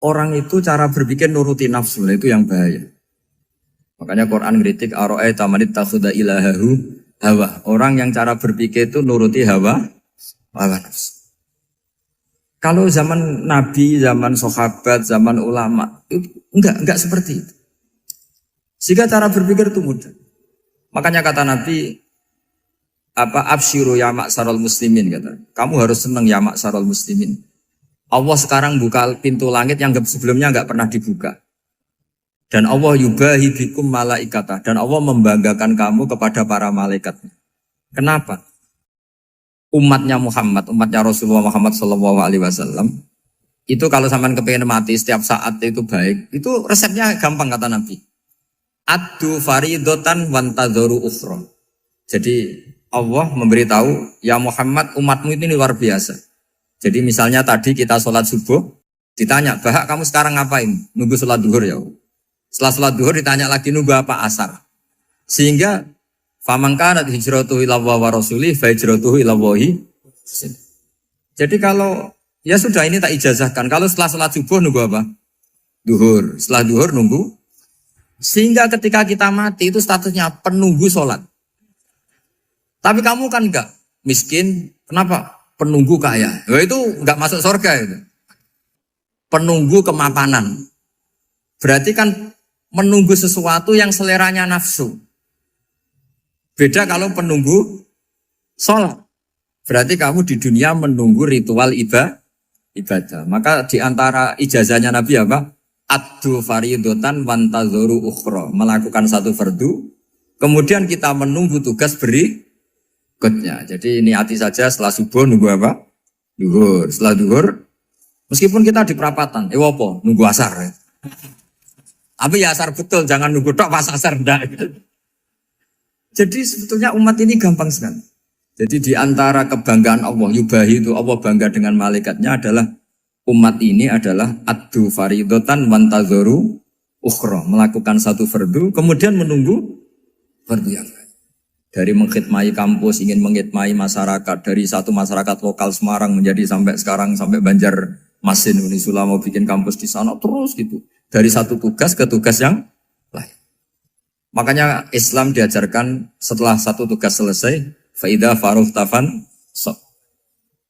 orang itu cara berpikir nuruti nafsu, itu yang bahaya. Makanya Quran ngeritik ara'aita man ittakhadha ilahahu hawa. Orang yang cara berpikir itu nuruti hawa nafsu. Kalau zaman Nabi, zaman sahabat, zaman ulama, itu enggak seperti itu. Sehingga cara berpikir itu mudah. Makanya kata Nabi, absyiru ya ma'sarul muslimin, kata. Kamu harus senang ya ma'sarul muslimin. Allah sekarang buka pintu langit yang sebelumnya enggak pernah dibuka. Dan Allah yubahi bikum malaikatah. Dan Allah membanggakan kamu kepada para malaikat. Kenapa? Umatnya Muhammad, umatnya Rasulullah Muhammad SAW, itu kalau sampean kepengen mati setiap saat itu baik, itu resepnya gampang kata Nabi. Addu faridotan wantadzoru ukhra. Jadi Allah memberitahu, ya Muhammad, umatmu ini luar biasa. Jadi misalnya tadi kita sholat subuh, ditanya, Bahak kamu sekarang ngapain? Nunggu sholat duhur ya. Setelah sholat duhur ditanya lagi nunggu apa asar. Sehingga faman kanat hijratuhu ila Allah wa rasulih fa hijratuhu ila Allah. Jadi kalau ya sudah ini tak ijazahkan. Kalau setelah sholat subuh nunggu apa? Duhur. Setelah duhur nunggu. Sehingga ketika kita mati itu statusnya penunggu sholat. Tapi kamu kan enggak miskin. Kenapa? Penunggu kaya. Ya itu enggak masuk surga itu. Penunggu kemapanan. Berarti kan menunggu sesuatu yang seleranya nafsu. Beda kalau penunggu sholat. Berarti kamu di dunia menunggu ritual ibadah. Maka di antara ijazahnya Nabi apa? Addu faridotan wantadzoru ukhra. Melakukan satu fardu. Kemudian kita menunggu tugas berikutnya. Jadi niati saja setelah subuh nunggu apa? Duhur. Setelah duhur, meskipun kita di perapatan, apa? Nunggu asar. Ya. Tapi ya asar betul, jangan nunggu tok pas asar ndak. Jadi sebetulnya umat ini gampang sekali. Jadi di antara kebanggaan Allah, yubahi itu Allah bangga dengan malaikatnya adalah umat ini adalah addu faridotan wantadzoru ukhra, melakukan satu fardu kemudian menunggu fardu yang lain. Dari mengkhidmati kampus, ingin mengkhidmati masyarakat, dari satu masyarakat lokal Semarang menjadi sampai sekarang sampai Banjarmasin, Unisula mau bikin kampus di sana terus gitu. Dari satu tugas ke tugas yang lain. Makanya Islam diajarkan setelah satu tugas selesai, faida faruh tafan sok.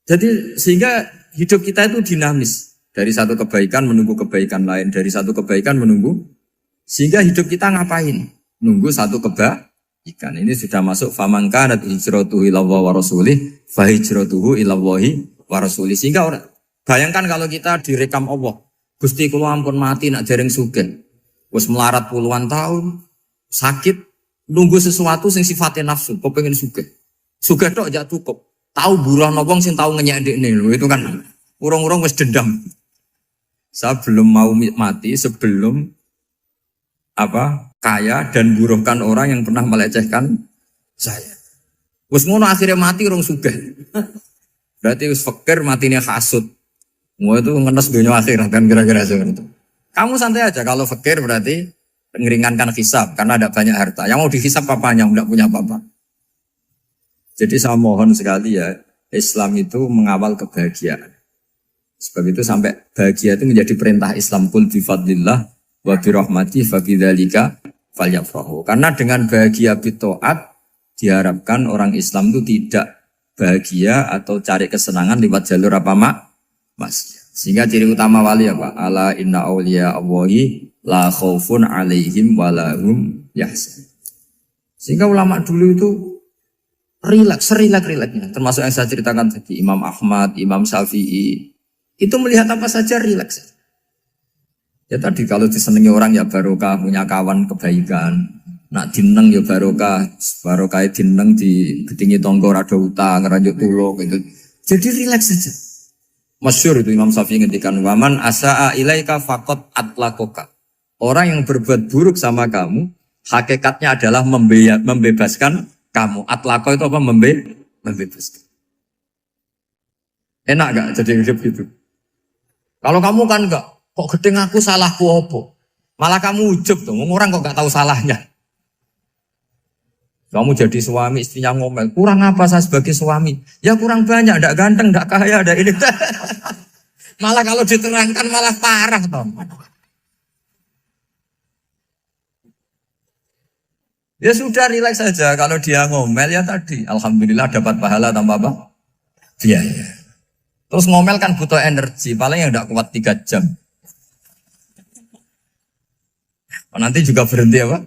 Jadi sehingga hidup kita itu dinamis. Dari satu kebaikan menunggu kebaikan lain, dari satu kebaikan menunggu. Sehingga hidup kita ngapain? Nunggu satu kebaikan. Ini sudah masuk faman kanat hijratuhu ila Allah wa rasulih, fa hijratuhu ila Allah wa rasulih. Sehingga bayangkan kalau kita direkam Allah. Gusti kula ampun mati nak dereng sugih. Wis melarat puluhan tahun, sakit, nunggu sesuatu sing sifatnya nafsu, kepengin sugih. Sugih tok jak cukup. Tahu buruh wong sing tahu ngenyek ndekne lho, itu kan urung-urung wis dendam. Saya belum mau mati sebelum kaya dan buruhkan orang yang pernah melecehkan saya. Wis ngono akhirnya mati urung sugih. Berarti wis fakir matine hasud. Mau itu ngenes dunia akhirat kan kira-kira seperti itu. Kamu santai aja kalau fakir berarti meringankan hisab karena ada banyak harta. Yang mau dihisab papanya enggak punya apa-apa. Jadi saya mohon sekali ya, Islam itu mengawal kebahagiaan. Sebab itu sampai bahagia itu menjadi perintah Islam, qul bi fadlillah wa bi rahmatihi fa bidzalika falyafrahu. Karena dengan bahagia bi taat diharapkan orang Islam itu tidak bahagia atau cari kesenangan lewat jalur apa Mas. Sehingga ciri utama wali apa? Ala inna awliya Allahi la khaufun alaihim walahum yahzanun. Sehingga ulama dulu itu rileks-rileksnya. Termasuk yang saya ceritakan tadi, Imam Ahmad, Imam Syafi'i. Itu melihat apa saja rileks. Ya tadi kalau disenangi orang ya barokah, punya kawan kebaikan. Nak dineng ya barokah dineng di gedingi tonggo rada utang, ngeranjuk tulung gitu. Jadi rileks saja. Masyhur itu Imam Syafi'i ngendikan waman asaa ilaika faqat atlakoka. Orang yang berbuat buruk sama kamu, hakikatnya adalah membebaskan kamu. Atlako itu apa? Membebaskan. Enak gak jadi hidup gitu? Kalau kamu kan enggak, kok gedeng aku salahku apa? Malah kamu ujub tuh, orang kok gak tahu salahnya. Kamu jadi suami, istrinya ngomel, kurang apa saya sebagai suami? Ya kurang banyak, enggak ganteng, enggak kaya, enggak ini. Malah kalau diterangkan malah parah toh. Ya sudah rileks saja. Kalau dia ngomel ya tadi, alhamdulillah dapat pahala tanpa apa? Biaya. Terus ngomel kan butuh energi, paling yang tidak kuat 3 jam. Nanti juga berhenti apa?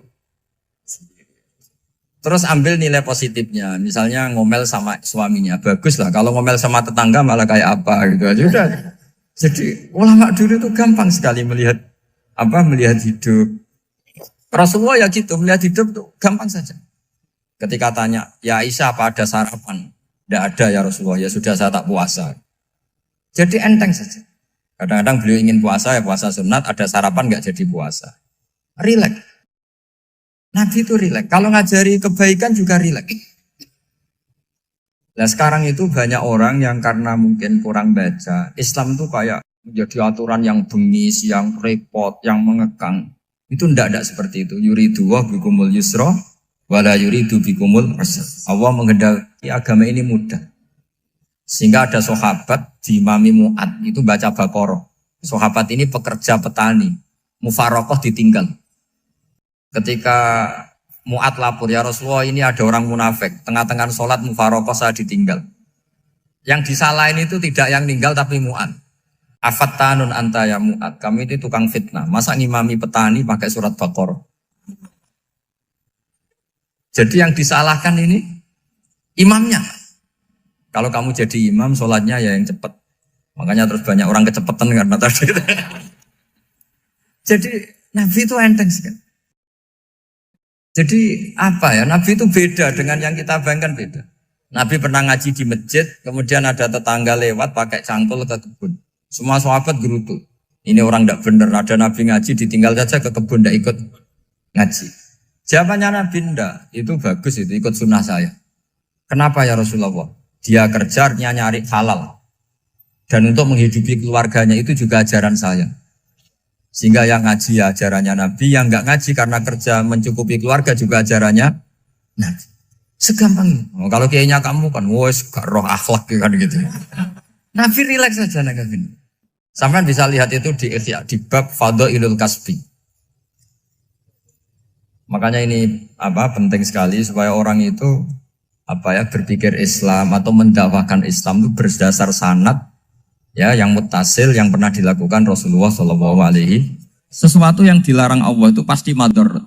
Terus ambil nilai positifnya. Misalnya ngomel sama suaminya, bagus lah. Kalau ngomel sama tetangga malah kayak apa gitu aja udah. Jadi ulama dulu itu gampang sekali melihat melihat hidup. Rasulullah ya gitu, melihat hidup tuh gampang saja. Ketika tanya, ya Aisyah apa ada sarapan? Tidak ada ya Rasulullah, ya sudah saya tak puasa. Jadi enteng saja. Kadang-kadang beliau ingin puasa, ya puasa sunat, ada sarapan nggak jadi puasa. Rileks. Nabi itu rileks. Kalau ngajari kebaikan juga rileks. Nah sekarang itu banyak orang yang karena mungkin kurang baca, Islam itu kayak menjadi aturan yang bengis, yang repot, yang mengekang. Itu tidak seperti itu. Yuridu wa bikumul yusra wala yuridu bikumul usra. Allah menghendaki agama ini mudah. Sehingga ada sahabat di Imami Mu'ad itu baca Baqarah. Sahabat ini pekerja petani. Mufarokoh ditinggal. Ketika Mu'ad lapor, ya Rasulullah ini ada orang munafik. Tengah-tengah sholat mufarokoh saya ditinggal. Yang disalahin itu tidak yang ninggal tapi Mu'ad. Afattanun anta ya Mu'ad. Kami itu tukang fitnah. Masa ngimami petani pakai surat Baqarah? Jadi yang disalahkan ini imamnya. Kalau kamu jadi imam, sholatnya ya yang cepat. Makanya terus banyak orang kecepatan karena tadi. Jadi Nabi itu enteng sekali. Jadi apa ya? Nabi itu beda dengan yang kita bayangkan beda. Nabi pernah ngaji di masjid, kemudian ada tetangga lewat pakai cangkul ke kebun. Semua sahabat gerutu. Ini orang tidak benar. Ada Nabi ngaji ditinggal saja ke kebun, tidak ikut ngaji. Jawabannya Nabi tidak. Itu bagus itu ikut sunnah saya. Kenapa ya Rasulullah? Dia kerjanya nyari halal. Dan untuk menghidupi keluarganya itu juga ajaran saya. Sehingga yang ngaji ya ajarannya Nabi, yang enggak ngaji karena kerja mencukupi keluarga juga ajarannya Nabi. Segampang itu. Oh, kalau kayaknya kamu kan, wes gak roh akhlak kan gitu. Nabi rileks saja Nabi. Sampai bisa lihat itu di bab Fadhailul Kasbi. Makanya ini penting sekali supaya orang itu berpikir Islam atau mendakwakan Islam itu berdasar sanad ya yang muttasil yang pernah dilakukan Rasulullah SAW. Sesuatu yang dilarang Allah itu pasti madharat.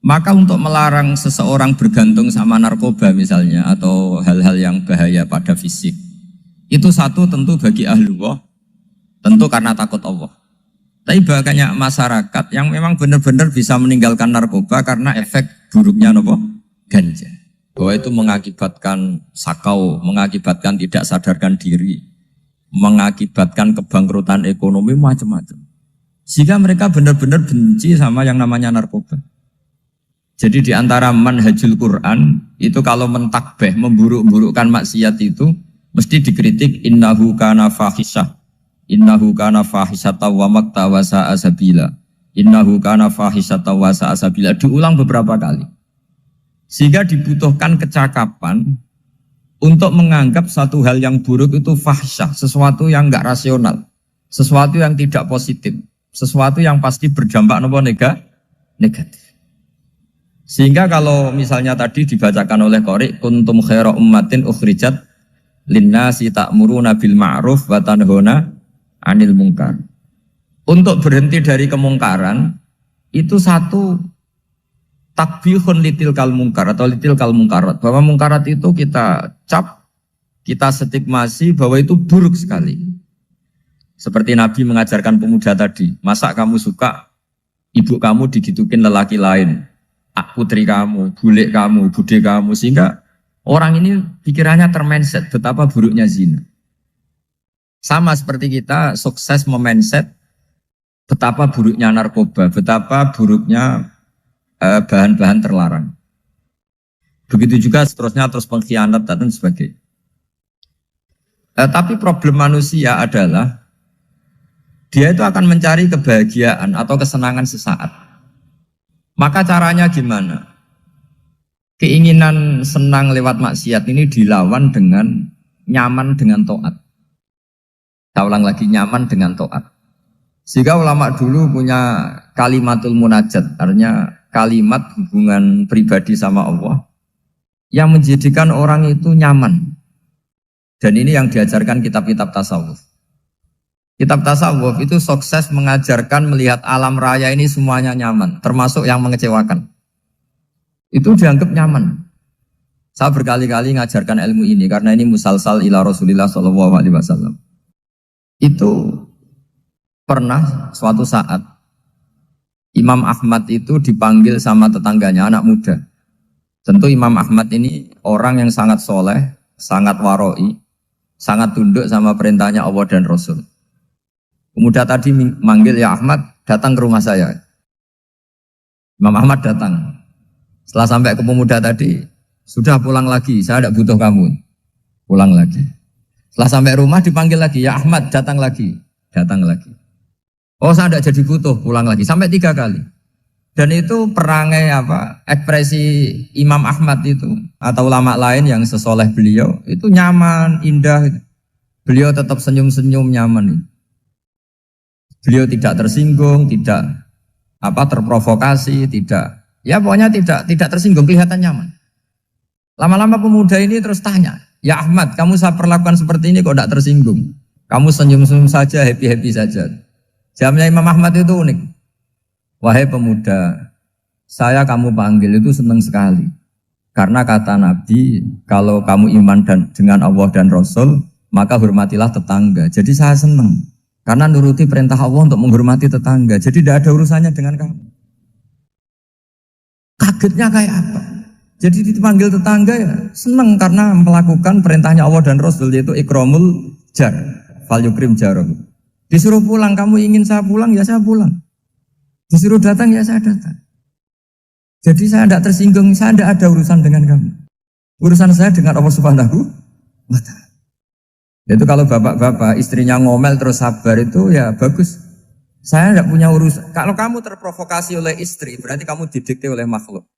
Maka untuk melarang seseorang bergantung sama narkoba misalnya atau hal-hal yang bahaya pada fisik, itu satu tentu bagi ahlullah, tentu karena takut Allah. Tapi banyak masyarakat yang memang benar-benar bisa meninggalkan narkoba karena efek buruknya ganja. Bahwa itu mengakibatkan sakau, mengakibatkan tidak sadarkan diri, mengakibatkan kebangkrutan ekonomi macam-macam. Sehingga mereka benar-benar benci sama yang namanya narkoba. Jadi di antara manhajul Quran itu kalau mentakbih, memburuk-burukkan maksiat itu mesti dikritik innahu kana fahisyah. Innahu kana fahisyata wa maqta wa sa'a sabila. Innahu kana fahisyata wa sa'a sabila. Diulang beberapa kali. Sehingga dibutuhkan kecakapan untuk menganggap satu hal yang buruk itu fahsyah, sesuatu yang enggak rasional, sesuatu yang tidak positif, sesuatu yang pasti berdampak negatif. Sehingga kalau misalnya tadi dibacakan oleh Qori, kuntum khaira ummatin ukhrijat linnasi ta'muruna bil ma'ruf wa tanhauna 'anil munkar. Untuk berhenti dari kemungkaran itu satu takbihun litil kal mungkar atau litil kal mungkarat, bahwa mungkarat itu kita cap, kita stigmasi bahwa itu buruk sekali. Seperti Nabi mengajarkan pemuda tadi, masa kamu suka ibu kamu digitukin lelaki lain, putri kamu, bule kamu, bude kamu, sehingga orang ini pikirannya termindset betapa buruknya zina. Sama seperti kita sukses memindset betapa buruknya narkoba, betapa buruknya bahan-bahan terlarang. Begitu juga seterusnya terus pengkhianat dan sebagainya. Tapi problem manusia adalah dia itu akan mencari kebahagiaan atau kesenangan sesaat. Maka caranya gimana? Keinginan senang lewat maksiat ini dilawan dengan nyaman dengan taat. Saya ulang lagi, nyaman dengan taat. Sehingga ulama dulu punya kalimatul munajat, artinya kalimat hubungan pribadi sama Allah yang menjadikan orang itu nyaman. Dan ini yang diajarkan kitab-kitab tasawuf. Kitab tasawuf itu sukses mengajarkan melihat alam raya ini semuanya nyaman, termasuk yang mengecewakan. Itu dianggap nyaman. Saya berkali-kali mengajarkan ilmu ini karena ini musalsal ila Rasulillah SAW. Itu pernah suatu saat Imam Ahmad itu dipanggil sama tetangganya, anak muda. Tentu Imam Ahmad ini orang yang sangat soleh, sangat waroi, sangat tunduk sama perintahnya Allah dan Rasul. Pemuda tadi manggil, ya Ahmad, datang ke rumah saya. Imam Ahmad datang. Setelah sampai ke pemuda tadi, sudah pulang lagi, saya tidak butuh kamu. Pulang lagi. Setelah sampai rumah dipanggil lagi, ya Ahmad, datang lagi. Datang lagi. Oh, saya tidak jadi butuh, pulang lagi. Sampai 3 kali. Dan itu perangai ekspresi Imam Ahmad itu atau ulama lain yang sesoleh beliau itu nyaman, indah. Beliau tetap senyum-senyum nyaman. Beliau tidak tersinggung, tidak terprovokasi, pokoknya tidak tersinggung, kelihatan nyaman. Lama-lama pemuda ini terus tanya, ya Ahmad, kamu saya perlakukan seperti ini kok tidak tersinggung? Kamu senyum-senyum saja, happy-happy saja. Jawabnya Imam Ahmad itu unik. Wahai pemuda, saya kamu panggil itu senang sekali. Karena kata Nabi, kalau kamu iman dengan Allah dan Rasul, maka hormatilah tetangga. Jadi saya senang. Karena nuruti perintah Allah untuk menghormati tetangga. Jadi tidak ada urusannya dengan kamu. Kagetnya kayak apa? Jadi dipanggil tetangga ya senang karena melakukan perintahnya Allah dan Rasul, yaitu ikramul jar, fal yukrim jarum. Disuruh pulang, kamu ingin saya pulang, ya saya pulang. Disuruh datang, ya saya datang. Jadi saya tidak tersinggung, saya tidak ada urusan dengan kamu. Urusan saya dengan Allah Subhanahu wa Ta'ala. Itu kalau bapak-bapak istrinya ngomel terus sabar itu ya bagus. Saya tidak punya urusan. Kalau kamu terprovokasi oleh istri, berarti kamu didikte oleh makhluk.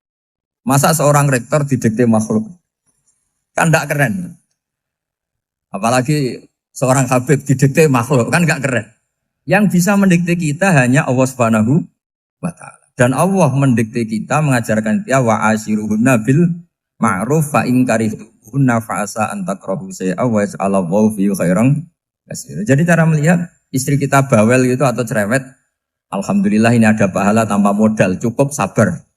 Masa seorang rektor didikte makhluk? Kan tidak keren. Apalagi seorang Habib didikte makhluk, kan tidak keren. Yang bisa mendikte kita hanya Allah Subhanahu wa Ta'ala. Dan Allah mendikte kita, mengajarkan kita wa ashiruhunna bil ma'ruf fa in karihtuhunna fa asa an takrahu shay'an wa yaj'alallahu fihi khairan katsira. Jadi cara melihat istri kita bawel gitu atau cerewet, alhamdulillah ini ada pahala tanpa modal, cukup sabar.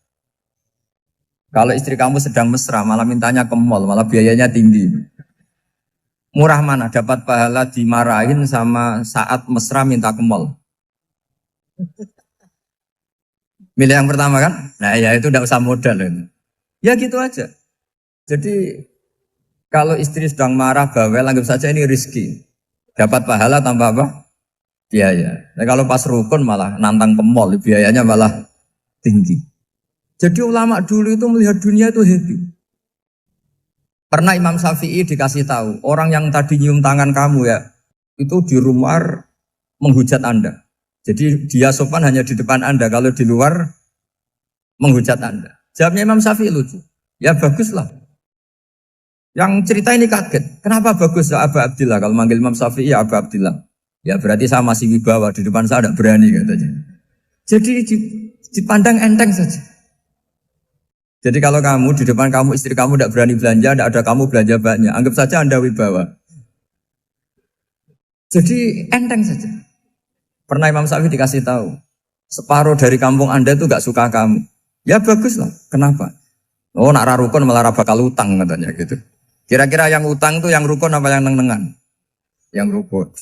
Kalau istri kamu sedang mesra, malah mintanya ke mall, malah biayanya tinggi. Murah mana? Dapat pahala dimarahin sama saat mesra minta ke mall. Milih yang pertama kan? Nah ya itu tidak usah modal. Ya gitu aja. Jadi kalau istri sedang marah, bawel, anggap saja ini rezeki. Dapat pahala tanpa apa? Biaya. Nah, kalau pas rukun malah nantang ke mall, biayanya malah tinggi. Jadi ulama dulu itu melihat dunia itu happy. Pernah Imam Syafi'i dikasih tahu, orang yang tadi nyium tangan kamu ya, itu di rumah menghujat Anda. Jadi dia sopan hanya di depan Anda, kalau di luar menghujat Anda. Jawabnya Imam Syafi'i lucu. Ya baguslah. Yang cerita ini kaget. Kenapa bagus ya Aba Abdillah? Kalau manggil Imam Syafi'i ya Aba Abdillah. Ya berarti saya masih wibawa, di depan saya tidak berani katanya. Jadi dipandang enteng saja. Jadi kalau kamu di depan kamu istri kamu tidak berani belanja, tidak ada kamu belanja banyak, anggap saja Anda wibawa. Jadi enteng saja. Pernah Imam Syafi'i dikasih tahu, separuh dari kampung Anda itu gak suka kamu. Ya baguslah. Kenapa? Oh nak rarukun malah bakal utang katanya gitu. Kira-kira yang utang itu yang rukun apa yang neng-nengan? Yang rukun.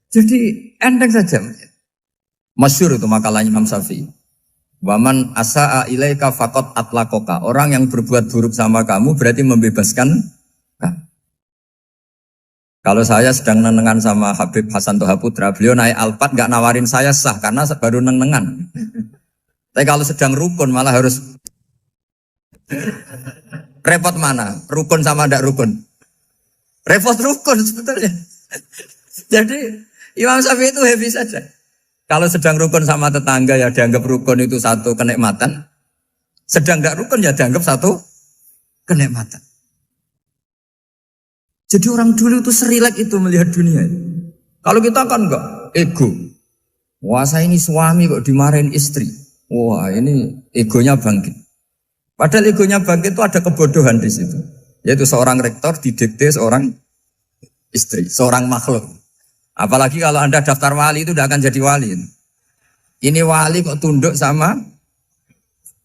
Jadi enteng saja. Masyhur itu makalahnya Imam Syafi'i. Waman asa'a ilaika faqad atlaqaka. Orang yang berbuat buruk sama kamu berarti membebaskan kamu. Kalau saya sedang nenengan sama Habib Hasan Toha Putra, beliau naik Alphard gak nawarin saya sah karena baru nenengan. Tapi kalau sedang rukun malah harus repot mana? Rukun sama ndak rukun? Repot rukun sebetulnya. Jadi Imam Syafi'i itu happy saja. Kalau sedang rukun sama tetangga ya dianggap rukun itu satu kenikmatan. Sedang tidak rukun ya dianggap satu kenikmatan. Jadi orang dulu itu serilek itu melihat dunia. Kalau kita kan enggak, ego. Wah saya ini suami kok dimarahin istri. Wah ini egonya bangkit. Padahal egonya bangkit itu ada kebodohan di situ. Yaitu seorang rektor didikte seorang istri, seorang makhluk. Apalagi kalau Anda daftar wali itu tidak akan jadi wali. Ini wali kok tunduk sama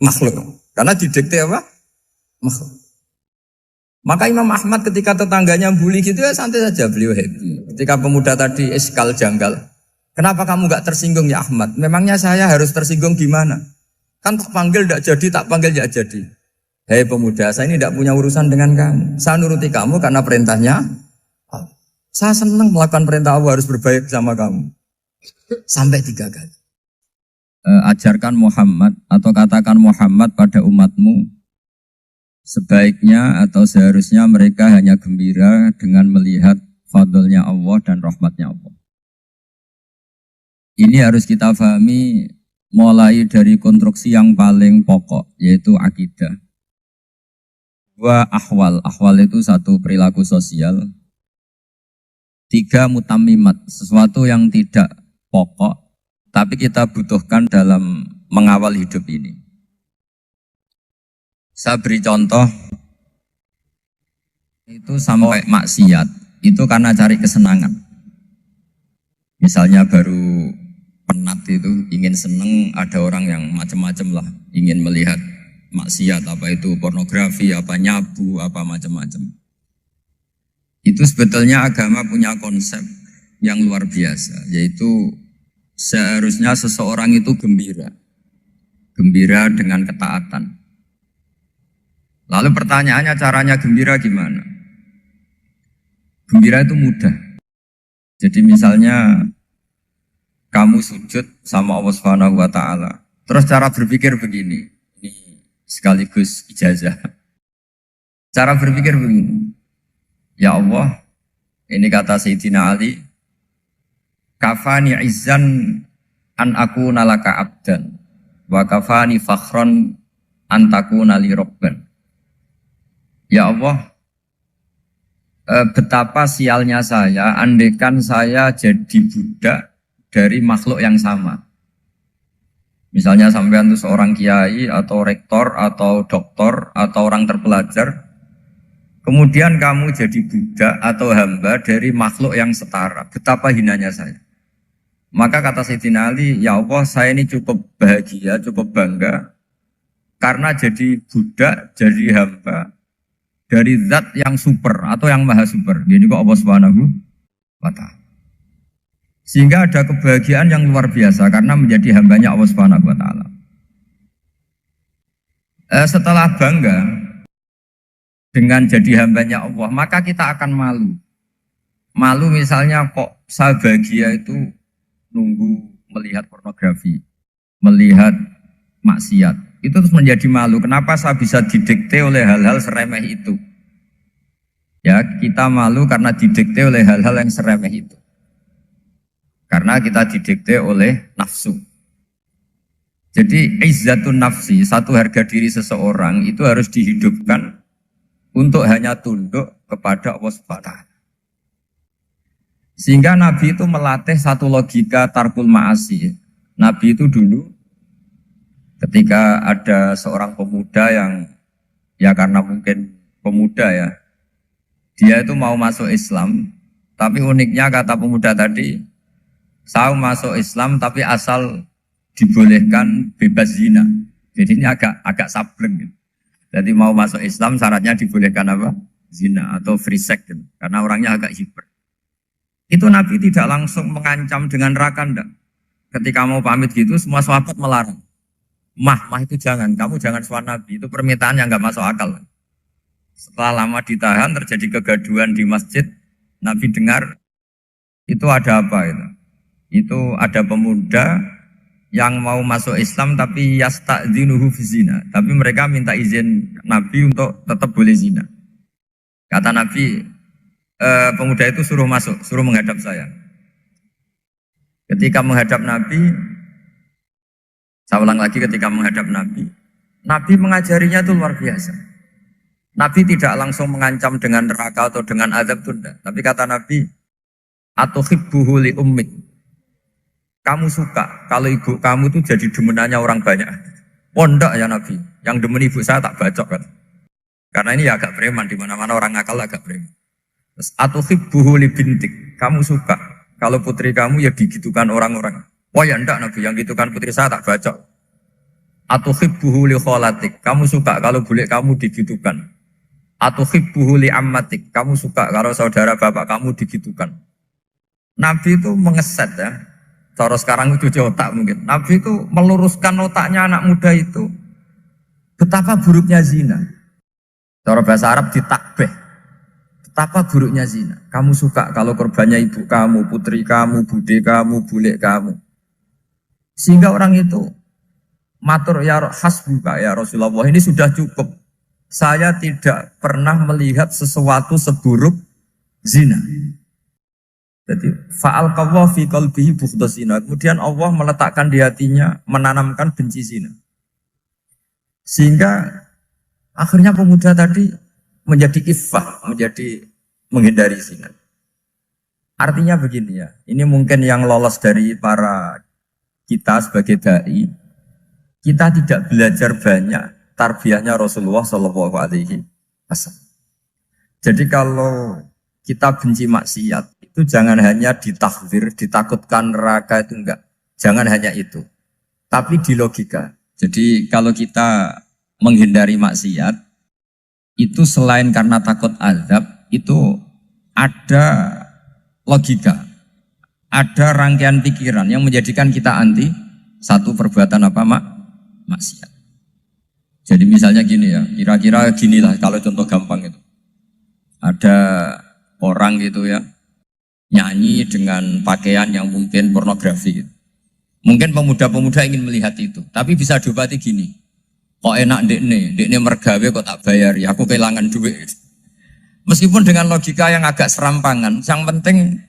makhluk. Karena didikte apa? Makhluk. Maka Imam Ahmad ketika tetangganya bully gitu ya santai saja, beliau happy. Ketika pemuda tadi eskal janggal, kenapa kamu gak tersinggung ya Ahmad? Memangnya saya harus tersinggung gimana? Kan tak panggil tidak jadi, tak panggil tidak jadi. Hei pemuda, saya ini tidak punya urusan dengan kamu. Saya nuruti kamu karena perintahnya. Saya senang melakukan perintah Allah, harus berbaik sama kamu. Sampai 3 kali. Ajarkan Muhammad atau katakan Muhammad pada umatmu. Sebaiknya atau seharusnya mereka hanya gembira dengan melihat fadlnya Allah dan rahmatnya Allah. Ini harus kita pahami mulai dari konstruksi yang paling pokok, yaitu akidah. 2 ahwal. Ahwal itu 1 perilaku sosial. 3 mutammimat, sesuatu yang tidak pokok, tapi kita butuhkan dalam mengawal hidup ini. Saya beri contoh, itu sampai maksiat, itu karena cari kesenangan. Misalnya baru penat itu, ingin seneng, ada orang yang macam-macam lah, ingin melihat maksiat, apa itu pornografi, apa nyabu, apa macam-macam. Itu sebetulnya agama punya konsep yang luar biasa, yaitu seharusnya seseorang itu gembira. Gembira dengan ketaatan. Lalu pertanyaannya caranya gembira gimana? Gembira itu mudah. Jadi misalnya kamu sujud sama Allah Subhanahu wa taala. Terus cara berpikir begini. Ini sekaligus ijazah. Cara berpikir begini. Ya Allah, ini kata Sayyidina Ali, kafani izzan an akuna laka abdan wa kafani fakhron an takuna li rabban. Ya Allah, betapa sialnya saya andaikan saya jadi budak dari makhluk yang sama. Misalnya sampean itu seorang kiai atau rektor atau doktor atau orang terpelajar, kemudian kamu jadi budak atau hamba dari makhluk yang setara. Betapa hinanya saya. Maka kata Sayyidina Ali, ya Allah saya ini cukup bahagia, cukup bangga karena jadi budak, jadi hamba dari zat yang super atau yang maha super. Jadi kok Allah Subhanahu wa ta'ala. Sehingga ada kebahagiaan yang luar biasa karena menjadi hambanya Allah Subhanahu wa ta'ala. Setelah bangga dengan jadi hambanya Allah, maka kita akan malu. Malu misalnya kok saya bahagia itu nunggu melihat pornografi, melihat maksiat. Itu terus menjadi malu. Kenapa saya bisa didikte oleh hal-hal seremeh itu? Ya, kita malu karena didikte oleh hal-hal yang seremeh itu. Karena kita didikte oleh nafsu. Jadi izzatun nafsi, satu harga diri seseorang itu harus dihidupkan untuk hanya tunduk kepada Allah Subhanahu wa ta'ala. Sehingga Nabi itu melatih satu logika tarkul ma'asi. Nabi itu dulu ketika ada seorang pemuda yang ya karena mungkin pemuda ya, dia itu mau masuk Islam, tapi uniknya kata pemuda tadi, saya masuk Islam tapi asal dibolehkan bebas zina. Jadi ini agak sableng gitu. Jadi mau masuk Islam syaratnya dibolehkan apa? Zina atau free sex gitu. Karena orangnya agak hiper. Itu Nabi tidak langsung mengancam dengan neraka enggak. Ketika mau pamit gitu semua sahabat melarang. Mah itu jangan, kamu jangan suan Nabi, itu permintaan yang nggak masuk akal. Setelah lama ditahan, terjadi kegaduhan di masjid, Nabi dengar, itu ada apa itu? Itu ada pemuda yang mau masuk Islam tapi yasta'dzinuhu fi zina. Tapi mereka minta izin Nabi untuk tetap boleh zina. Kata Nabi, pemuda itu suruh masuk, suruh menghadap saya. Ketika menghadap Nabi, saya ulang lagi ketika menghadap Nabi, Nabi mengajarinya itu luar biasa. Nabi tidak langsung mengancam dengan neraka atau dengan azab tunda. Tapi kata Nabi, atuhibbuhu li ummik. Kamu suka kalau ibu kamu tuh jadi demenannya orang banyak. Oh enggak ya Nabi, yang demen ibu saya tak bacok kan. Karena ini ya agak preman, di mana-mana orang nakal agak preman. Terus atuhibbuhu li bintik. Kamu suka kalau putri kamu ya digitukan orang-orang. Oh ya enggak Nabi, yang gitukan putri saya tak bacok. Atuhibbuhu li kholatik. Kamu suka kalau bule kamu digitukan. Atuhibbuhu li ammatik. Kamu suka kalau saudara bapak kamu digitukan. Nabi itu mengeset ya. Cara sekarang itu otak mungkin. Nabi itu meluruskan otaknya anak muda itu. Betapa buruknya zina. Cara bahasa Arab ditakbih. Betapa buruknya zina. Kamu suka kalau korbannya ibu kamu, putri kamu, bude kamu, bule kamu. Sehingga orang itu matur ya hasbuka ya Rasulullah, ini sudah cukup. Saya tidak pernah melihat sesuatu seburuk zina. Jadi fa'al qawwa fi qalbihi bughdha zina. Kemudian Allah meletakkan di hatinya, menanamkan benci zina. Sehingga akhirnya pemuda tadi menjadi iffah, menjadi menghindari zina. Artinya begini ya, ini mungkin yang lolos dari para kita sebagai dai, kita tidak belajar banyak tarbiyahnya Rasulullah Shallallahu Alaihi Wasallam. Jadi kalau kita benci maksiat, itu jangan hanya ditakhdir, ditakutkan neraka itu enggak. Jangan hanya itu. Tapi di logika. Jadi kalau kita menghindari maksiat, itu selain karena takut azab, itu ada logika. Ada rangkaian pikiran yang menjadikan kita anti satu perbuatan apa maksiat. Jadi misalnya gini ya, kira-kira ginilah kalau contoh gampang itu. Ada orang gitu ya, nyanyi dengan pakaian yang mungkin pornografi gitu. Mungkin pemuda-pemuda ingin melihat itu, tapi bisa diobati gini. Kok enak dekne mergawe kok tak bayar ya, aku kehilangan duit. Meskipun dengan logika yang agak serampangan, yang penting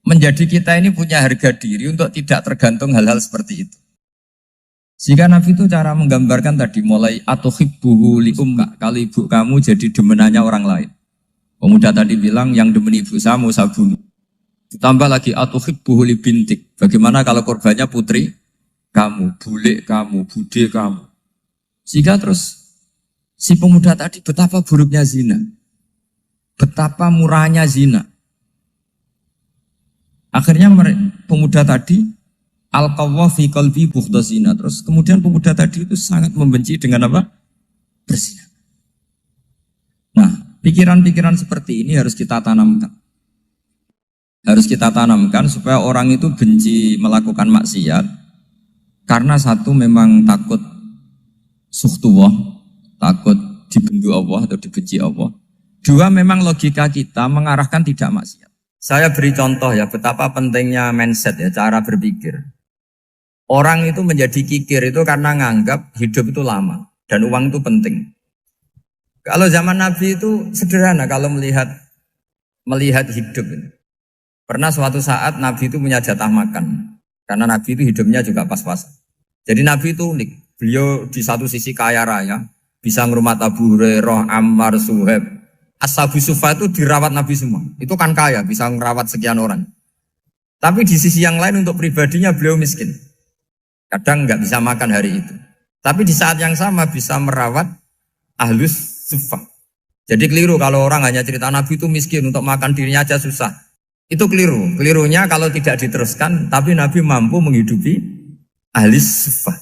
menjadi kita ini punya harga diri untuk tidak tergantung hal-hal seperti itu. Jika Nabi itu cara menggambarkan tadi mulai atuhibbuhu li ummik, kalau ibu kamu jadi demenannya orang lain. Pemuda tadi bilang yang demen ibu saya mau saya bunuh. Ditambah lagi atuhibbuhu li bintik. Bagaimana kalau korbannya putri kamu, bule kamu, bude kamu. Sehingga terus si pemuda tadi betapa buruknya zina. Betapa murahnya zina. Akhirnya pemuda tadi al-qawwa fi qalbi bughdha zina. Terus kemudian pemuda tadi itu sangat membenci dengan apa? Berzina. Nah, pikiran-pikiran seperti ini harus kita tanamkan. Harus kita tanamkan supaya orang itu benci melakukan maksiat. Karena satu memang takut sukhtuwah, takut dibendu Allah atau dibenci Allah. Dua memang logika kita mengarahkan tidak maksiat. Saya beri contoh ya betapa pentingnya mindset ya, cara berpikir. Orang itu menjadi kikir itu karena nganggap hidup itu lama dan uang itu penting. Kalau zaman Nabi itu sederhana kalau melihat hidup ini. Pernah suatu saat Nabi itu punya jatah makan. Karena Nabi itu hidupnya juga pas-pasan. Jadi Nabi itu unik. Beliau di satu sisi kaya raya, bisa ngurmat Abu Hurairah, Ammar, Suhaib. Ashabu Sufa itu dirawat Nabi semua. Itu kan kaya, bisa ngerawat sekian orang. Tapi di sisi yang lain untuk pribadinya beliau miskin. Kadang nggak bisa makan hari itu. Tapi di saat yang sama bisa merawat Ahlus Sufa. Jadi keliru kalau orang hanya cerita Nabi itu miskin, untuk makan dirinya aja susah. Itu keliru. Kelirunya kalau tidak diteruskan, tapi Nabi mampu menghidupi Ahlus Sufa.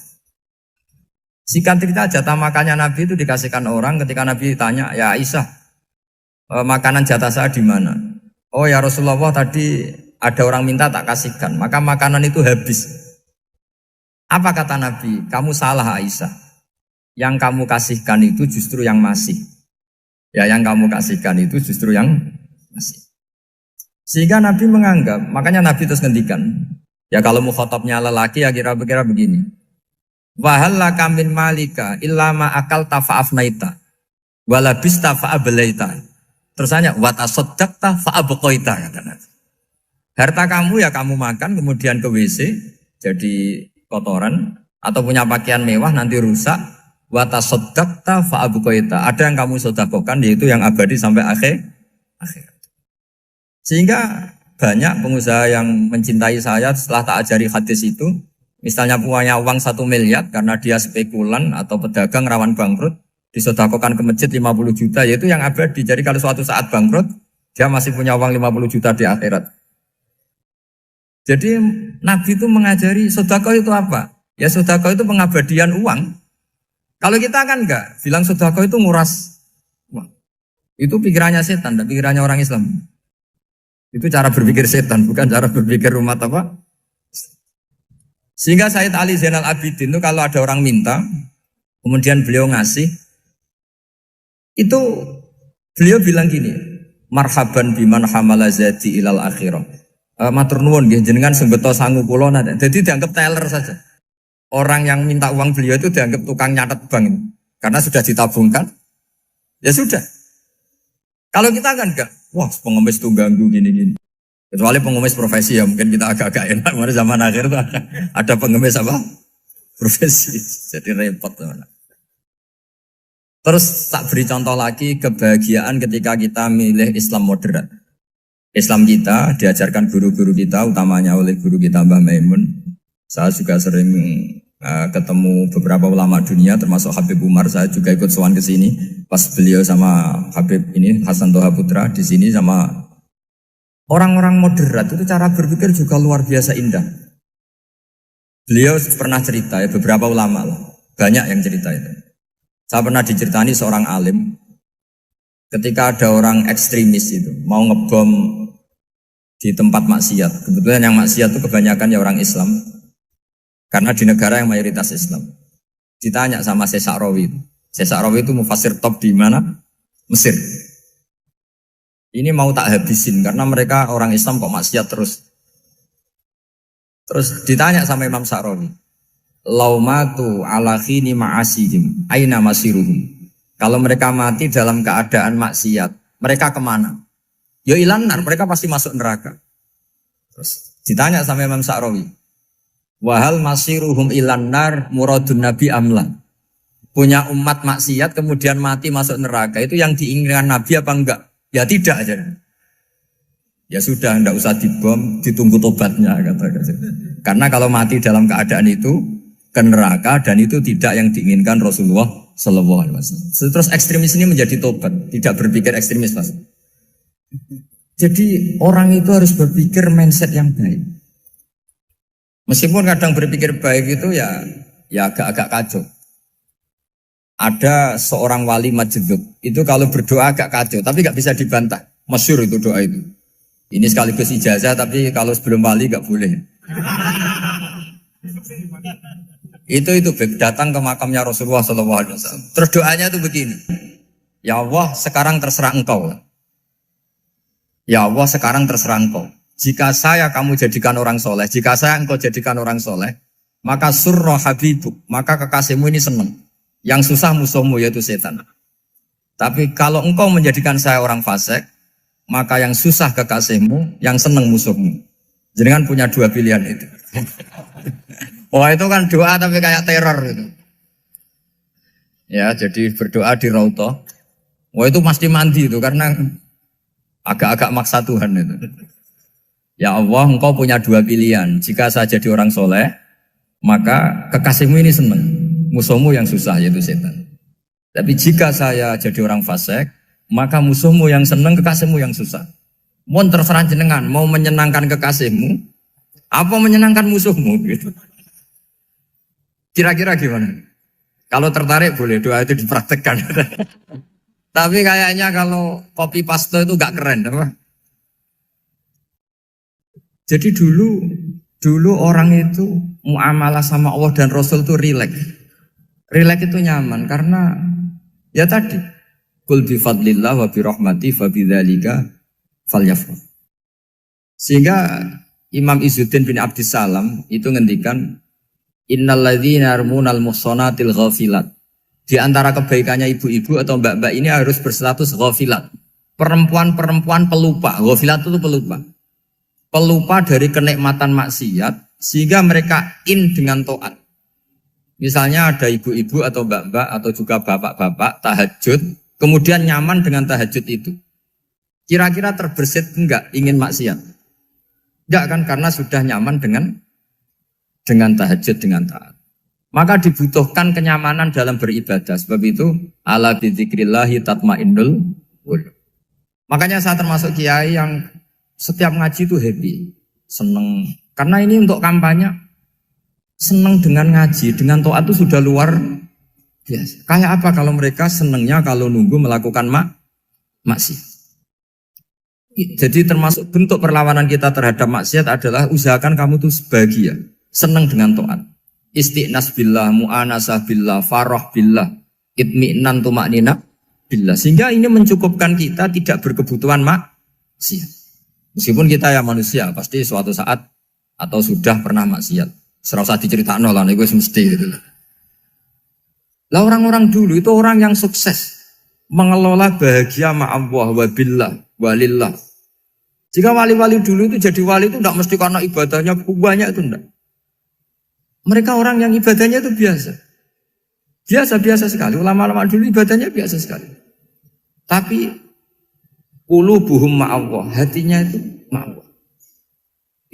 Singkat cerita jatah makannya Nabi itu dikasihkan orang ketika Nabi tanya, ya Aisyah, makanan jatah saya di mana? Oh ya Rasulullah, tadi ada orang minta tak kasihkan, maka makanan itu habis. Apa kata Nabi? Kamu salah Aisyah. Yang kamu kasihkan itu justru yang masih. Ya yang kamu kasihkan itu justru yang masih. Sehingga Nabi menganggap, makanya Nabi terus ngendikan. Ya kalau mukhatabnya lelaki ya kira-kira begini. Wahallaka min malika illa ma akalta fa'afnaita walabista fa'ablaita. Terus hanya watasaddaqta fa'abqaita kata Nabi. Harta kamu ya kamu makan kemudian ke WC jadi kotoran atau punya pakaian mewah nanti rusak. Watasaddaqta fa'abqaita. Ada yang kamu sedekahkan yaitu yang abadi sampai akhir. Sehingga banyak pengusaha yang mencintai saya setelah tak ajari hadis itu. Misalnya punya uang 1 miliar karena dia spekulan atau pedagang rawan bangkrut, disedekahkan ke masjid 50 juta, yaitu yang abadi. Jadi kalau suatu saat bangkrut, dia masih punya uang 50 juta di akhirat. Jadi Nabi itu mengajari sedekah itu apa? Ya sedekah itu pengabadian uang. Kalau kita kan enggak, bilang sedekah itu nguras uang. Itu pikirannya setan, dan pikirannya orang Islam. Itu cara berpikir setan, bukan cara berpikir umat apa? Sehingga Sayyid Ali Zainal Abidin itu kalau ada orang minta, kemudian beliau ngasih, itu beliau bilang gini, marhaban biman hamala zati ilal akhirah. Matur nuwun nggih jenengan sembeto sangu kula nate. Jadi dianggap teller saja. Orang yang minta uang beliau itu dianggap tukang nyatet bank ini. Karena sudah ditabungkan. Ya sudah. Kalau kita kan enggak, wah pengemis tuh ganggu gini-gini. Kecuali pengemis profesi ya mungkin kita agak-agak enak. Karena zaman akhir itu ada pengemis apa? Profesi. Jadi repot. Terus tak beri contoh lagi kebahagiaan ketika kita milih Islam moderat. Islam kita diajarkan guru-guru kita, utamanya oleh guru kita Mbah Maimun. Saya juga sering ketemu beberapa ulama dunia, termasuk Habib Umar. Saya juga ikut sowan ke sini pas beliau sama Habib ini Hasan Toha Putra di sini sama orang-orang moderat. Itu cara berpikir juga luar biasa indah. Beliau pernah cerita ya, beberapa ulama lah, banyak yang cerita itu. Saya pernah diceritani seorang alim. Ketika ada orang ekstremis itu mau ngebom di tempat maksiat, kebetulan yang maksiat itu kebanyakan ya orang Islam, karena di negara yang mayoritas Islam. Ditanya sama Syekh Sa'rawi itu mufasir top di mana? Mesir. Ini mau tak habisin karena mereka orang Islam kok maksiat terus. Terus ditanya sama Imam Sa'rawi, laumatu ala khini ma'asihim aina masiruhum. Kalau mereka mati dalam keadaan maksiat, mereka kemana? Ya ilanar, mereka pasti masuk neraka. Terus ditanya sama Imam Sa'rawi, wahal masiruhum ilanar muradun nabi amlan. Punya umat maksiat kemudian mati masuk neraka, itu yang diinginkan Nabi apa enggak? Ya tidak aja. Ya sudah, enggak usah dibom, ditunggu tobatnya kata. Karena kalau mati dalam keadaan itu ke neraka dan itu tidak yang diinginkan Rasulullah Sallallahu Alaihi Wasallam. Terus ekstremis ini menjadi tobat, tidak berpikir ekstremis mas. Jadi orang itu harus berpikir mindset yang baik. Meskipun kadang berpikir baik itu ya agak-agak kacau. Ada seorang wali majdzub itu kalau berdoa agak kacau, tapi nggak bisa dibantah. Masyhur itu doa itu. Ini sekaligus ijazah, tapi kalau sebelum wali nggak boleh. Itu datang ke makamnya Rasulullah SAW. Terus doanya itu begini. Ya Allah, sekarang terserah engkau. Ya Allah, sekarang terserah engkau. Jika saya kamu jadikan orang soleh, jika saya engkau jadikan orang soleh, maka surra habibuk, maka kekasihmu ini senang. Yang susah musuhmu yaitu setan. Tapi kalau engkau menjadikan saya orang fasik, maka yang susah kekasihmu, yang senang musuhmu. Jangan punya dua pilihan itu. Wah itu kan doa tapi kayak teror itu. Ya jadi berdoa di Raudhah. Wah itu pasti mandi itu karena agak-agak maksa Tuhan itu. Ya Allah engkau punya dua pilihan. Jika saya jadi orang soleh, maka kekasihmu ini senang. Musuhmu yang susah yaitu setan. Tapi jika saya jadi orang fasik, maka musuhmu yang senang, kekasihmu yang susah. Mohon terserah jenengan, mau menyenangkan kekasihmu, apa menyenangkan musuhmu gitu. Kira-kira gimana? Kalau tertarik boleh doa itu dipraktekkan. Tapi kayaknya kalau copy paste itu gak keren, apa? Jadi dulu orang itu muamalah sama Allah dan Rasul itu rileks. Rileks itu nyaman karena ya tadi qul bi fadlillah wa bi rahmati fa bidzalika falyafrah. Sehingga Imam Izzuddin bin Abdissalam itu ngendikan innal ladzina yarmunal muhsanatil ghafilat. Di antara kebaikannya ibu-ibu atau mbak-mbak ini harus berstatus ghafilat. Perempuan-perempuan pelupa. Ghafilat itu pelupa. Pelupa dari kenikmatan maksiat sehingga mereka dengan taat. Misalnya ada ibu-ibu atau mbak-mbak atau juga bapak-bapak tahajud, kemudian nyaman dengan tahajud itu. Kira-kira terbersit enggak ingin maksiat? Enggak kan, karena sudah nyaman dengan tahajud, dengan taat. Maka dibutuhkan kenyamanan dalam beribadah. Sebab itu ala bidzikrillahi tatmainnul qulub. Makanya saya termasuk kiai yang setiap ngaji itu happy, seneng. Karena ini untuk kampanye, seneng dengan ngaji, dengan taat itu sudah luar biasa. Kayak apa kalau mereka senengnya kalau nunggu melakukan maksiat. Jadi termasuk bentuk perlawanan kita terhadap maksiat adalah usahakan kamu tuh bahagia, senang dengan taat. Istiqnas billah, mu'anasah billah, farah billah, itmi'nan tumaknina billah. Sehingga ini mencukupkan kita tidak berkebutuhan maksiat. Meskipun kita ya manusia, pasti suatu saat atau sudah pernah maksiat. Serasa diceritakan lah, itu mesti gitu. Lah orang-orang dulu itu orang yang sukses mengelola bahagia ma'allah wa billah walillah. Jika wali-wali dulu itu jadi wali itu tidak mesti karena ibadahnya banyak, itu enggak. Mereka orang yang ibadahnya itu biasa. Biasa-biasa sekali. Ulama-ulama dulu ibadahnya biasa sekali. Tapi qulubuhum ma'allah, hatinya itu ma'allah.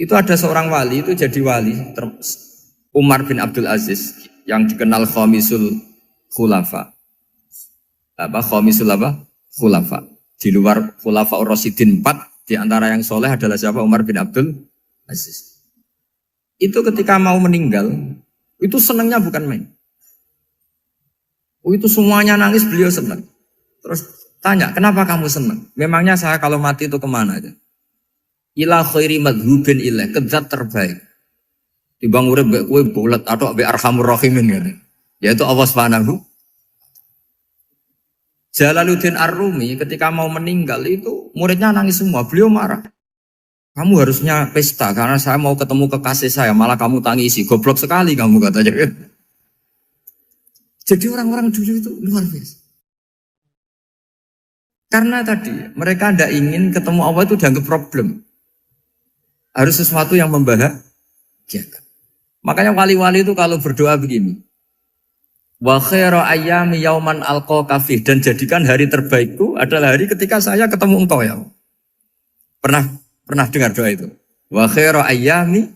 Itu ada seorang wali itu jadi wali, Umar bin Abdul Aziz yang dikenal khamisul khulafa. Khamisul khulafa. Di luar khulafa Rasyidin 4, di antara yang soleh adalah siapa? Umar bin Abdul Aziz. Itu ketika mau meninggal, itu senangnya bukan main. Itu semuanya nangis, beliau senang. Terus tanya, kenapa kamu senang? Memangnya saya kalau mati itu kemana aja? Ila khairi madhubin ilah, ke zat terbaik. Dibang urip mbek kowe bulet atau mbek arhamur rahimin kan. Yaitu Allah Subhanahu. Jalaluddin Ar-Rumi ketika mau meninggal itu muridnya nangis semua, beliau marah. Kamu harusnya pesta karena saya mau ketemu kekasih saya, malah kamu tangisi, goblok sekali kamu katanya. Jadi orang-orang dulu itu luar biasa. Karena tadi mereka tidak ingin ketemu Allah itu dianggap problem. Harus sesuatu yang membahagiakan. Makanya wali-wali itu kalau berdoa begini. Wa khairu ayyami yauman alqaka fih, dan jadikan hari terbaikku adalah hari ketika saya ketemu engkau ya. Pernah dengar doa itu? Wa khairu ayyami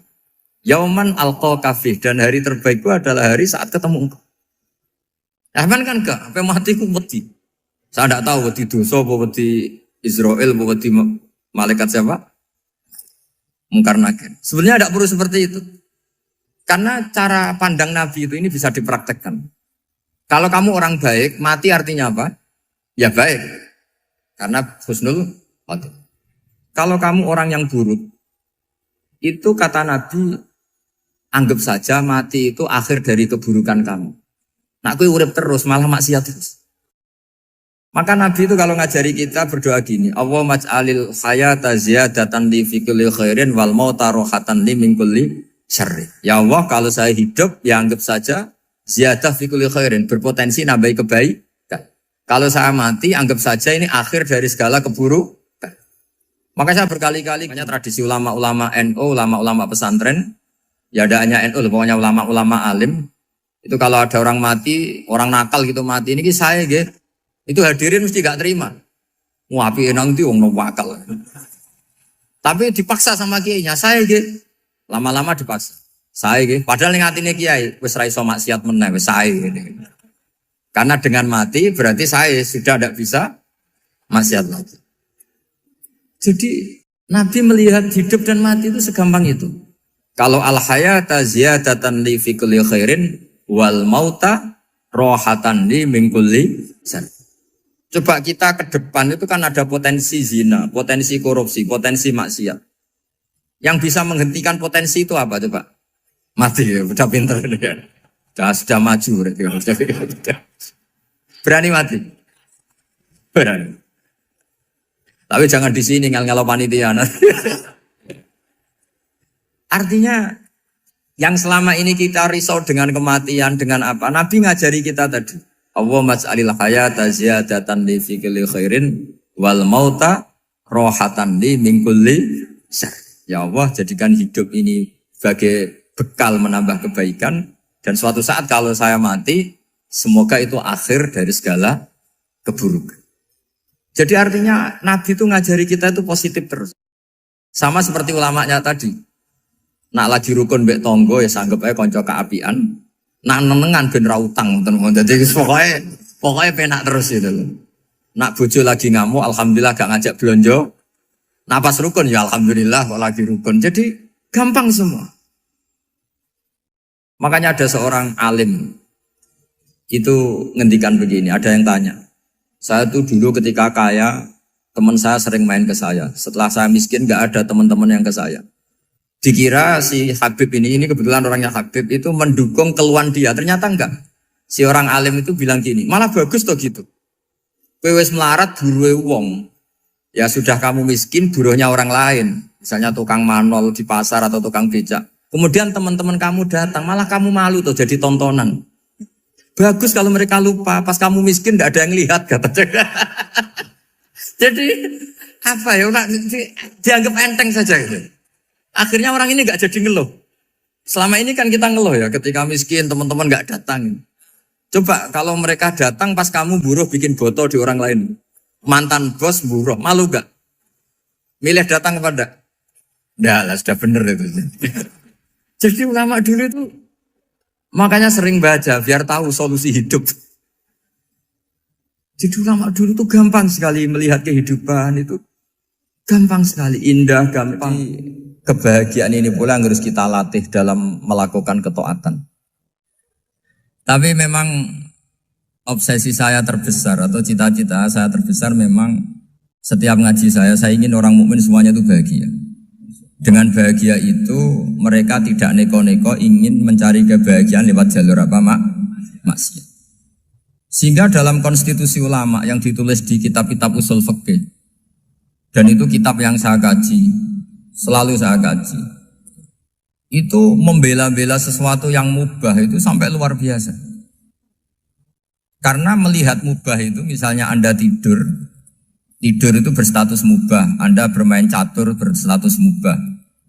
yauman alqaka fih, dan hari terbaikku adalah hari saat ketemu engkau. Aman kan enggak? Sampai mati ku wedi. Saya tidak tahu wedi dosa apa wedi Israel apa wedi malaikat siapa? Mungkar nakir. Sebenarnya tidak perlu seperti itu. Karena cara pandang Nabi itu ini bisa dipraktekkan. Kalau kamu orang baik, mati artinya apa? Ya baik. Karena husnul khotimah. Kalau kamu orang yang buruk, itu kata Nabi, anggap saja mati itu akhir dari keburukan kamu. Nak kowe urip terus, malah maksiat terus. Maka Nabi itu kalau ngajari kita berdoa gini, Allah maj'alil hayata ziyadatan li fi kulli khairin wal mauta rohatan li min kulli syarri. Ya Allah, kalau saya hidup, ya anggap saja ziyadah fi kulli khairin, berpotensi nambahi kebaikan. Kalau saya mati, anggap saja ini akhir dari segala keburukan. Maka saya berkali-kali, banyak tradisi ulama-ulama NU, ulama-ulama pesantren, ya ada hanya NU, pokoknya ulama-ulama alim, itu kalau ada orang mati, orang nakal gitu mati, ini saya gitu, itu hadirin mesti gak terima. Wapi enang itu orang wakal. Tapi dipaksa sama kiainya, saya gitu, lama-lama dipaksa. Saya gitu, padahal yang hatinya kiai, wis ra iso maksiat meneh, wis saya gitu. Karena dengan mati berarti saya sudah tidak bisa maksiat lagi. Jadi Nabi melihat hidup dan mati itu segampang itu. Kalau al-hayata ziyadatan li fi kulli khairin wal mauta rohatan li min kulli syarr. Coba kita ke depan itu kan ada potensi zina, potensi korupsi, potensi maksiat. Yang bisa menghentikan potensi itu apa coba? Mati ya, udah pinter ya. Sudah maju berarti. Berani mati? Berani. Tapi jangan di sini ngel-ngelo panitia. Artinya yang selama ini kita risau dengan kematian, dengan apa? Nabi ngajari kita tadi. Allah maj'alil hayata ziyadatan li fi kulli khairin wal mauta rohatan li min kulli syarr. Ya Allah, jadikan hidup ini sebagai bekal menambah kebaikan, dan suatu saat kalau saya mati, semoga itu akhir dari segala keburukan. Jadi artinya Nabi itu ngajari kita itu positif terus. Sama seperti ulamanya tadi. Nak lagi rukun mbek tonggo ya sanggep ae kanca keapian. Nak nenengan ben ra utang ngoten. Dadi pokoknya penak terus itu loh. Nak bojo lagi ngamuk alhamdulillah gak ngajak blonjo. Nak pas rukun ya alhamdulillah kok lagi rukun. Jadi gampang semua. Makanya ada seorang alim itu ngendikan begini, ada yang tanya. Saya tuh dulu ketika kaya, teman saya sering main ke saya. Setelah saya miskin gak ada teman-teman yang ke saya. Dikira si Habib ini kebetulan orangnya Habib itu mendukung keluhan dia. Ternyata enggak. Si orang alim itu bilang gini, malah bagus toh gitu. Kowe wis melarat buruhe wong. Ya sudah kamu miskin buruhnya orang lain. Misalnya tukang manol di pasar atau tukang becak. Kemudian teman-teman kamu datang, malah kamu malu tuh jadi tontonan. Bagus kalau mereka lupa, pas kamu miskin enggak ada yang lihat katanya. Jadi apa ya, dianggap enteng saja gitu. Akhirnya orang ini nggak jadi ngeluh. Selama ini kan kita ngeluh ya, ketika miskin teman-teman nggak datang. Coba kalau mereka datang pas kamu buruh bikin botol di orang lain, mantan bos buruh, malu nggak? Milih datang kepada? Dah lah sudah bener itu. Jadi ulama dulu itu makanya sering baca biar tahu solusi hidup. Jadi ulama dulu itu gampang sekali melihat kehidupan itu, gampang sekali, indah, gampang. Kebahagiaan ini pula yang harus kita latih dalam melakukan ketaatan. Tapi memang obsesi saya terbesar atau cita-cita saya terbesar memang setiap ngaji saya ingin orang mukmin semuanya itu bahagia. Dengan bahagia itu mereka tidak neko-neko ingin mencari kebahagiaan lewat jalur apa maksiat. Sehingga dalam konstitusi ulama yang ditulis di kitab-kitab usul fikih, dan itu kitab yang saya kaji, selalu saya kaji, itu membela-bela sesuatu yang mubah itu sampai luar biasa. Karena melihat mubah itu, misalnya Anda tidur itu berstatus mubah, Anda bermain catur berstatus mubah,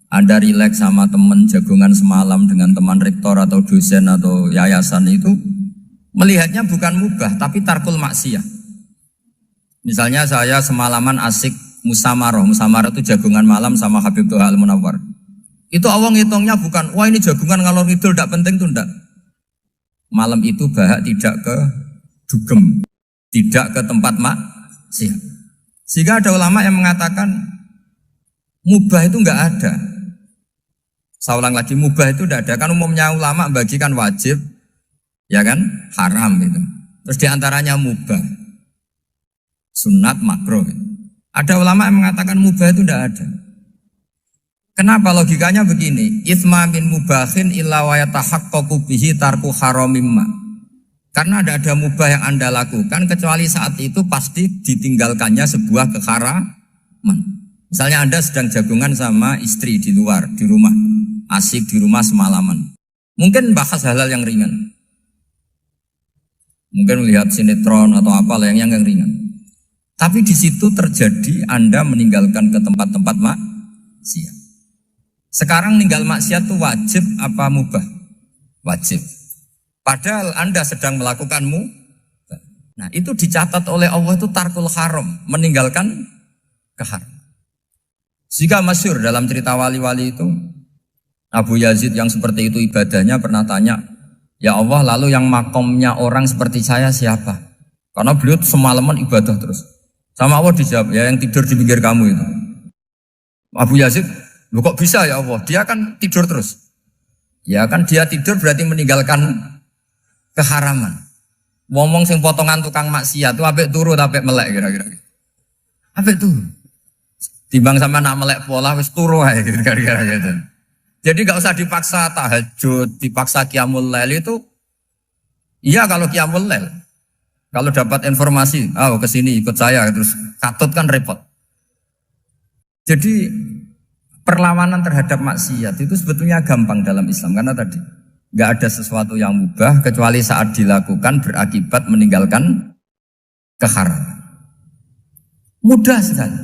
Anda rileks sama teman jagungan semalam dengan teman rektor atau dosen atau yayasan itu, melihatnya bukan mubah tapi tarkul maksiyah. Misalnya saya semalaman asik Musamarah itu jagungan malam sama Habib Toha Al-Munawwar. Itu awang hitungnya bukan, wah ini jagungan ngalor ngidul tidak penting tuh enggak. Malam itu bahak tidak ke dugem, tidak ke tempat maksiat. Sehingga ada ulama yang mengatakan mubah itu enggak ada. Saya ulang lagi, mubah itu enggak ada. Kan umumnya ulama bagikan wajib, ya kan, haram itu. Terus diantaranya mubah, sunat, makruh. Ada ulama yang mengatakan mubah itu tidak ada. Kenapa? Logikanya begini, itsma min mubahin illa wa yatahaqqaqu bihi tarku haramimma. Karena tidak ada mubah yang Anda lakukan kecuali saat itu pasti ditinggalkannya sebuah keharaman. Misalnya Anda sedang jagungan sama istri di luar, di rumah, asik di rumah semalaman. Mungkin bahas hal-hal yang ringan. Mungkin melihat sinetron atau apalah yang ringan. Tapi di situ terjadi Anda meninggalkan ke tempat-tempat maksiat. Sekarang ninggal maksiat itu wajib apa mubah? Wajib. Padahal Anda sedang melakukan mubah. Nah itu dicatat oleh Allah itu tarkul haram, meninggalkan keharam. Jika masyhur dalam cerita wali-wali itu, Abu Yazid yang seperti itu ibadahnya pernah tanya, ya Allah lalu yang makomnya orang seperti saya siapa? Karena beliau semalaman ibadah terus. Sama Allah dijawab, ya yang tidur di pinggir kamu itu. Abu Yazid, lu kok bisa ya Allah? Dia kan tidur terus. Ya kan dia tidur berarti meninggalkan keharaman. Ngomong sing potongan tukang maksiat itu apik turu apik melek kira-kira. Apik turu. Timbang sama nak melek pola wis turu ae kira-kira gitu. Jadi gak usah dipaksa tahajud, dipaksa qiyamul lail itu. Iya kalau qiyamul lail. Kalau dapat informasi, kesini ikut saya, terus katut kan repot. Jadi perlawanan terhadap maksiat itu sebetulnya gampang dalam Islam. Karena tadi, gak ada sesuatu yang mubah kecuali saat dilakukan berakibat meninggalkan keharaman. Mudah sekali.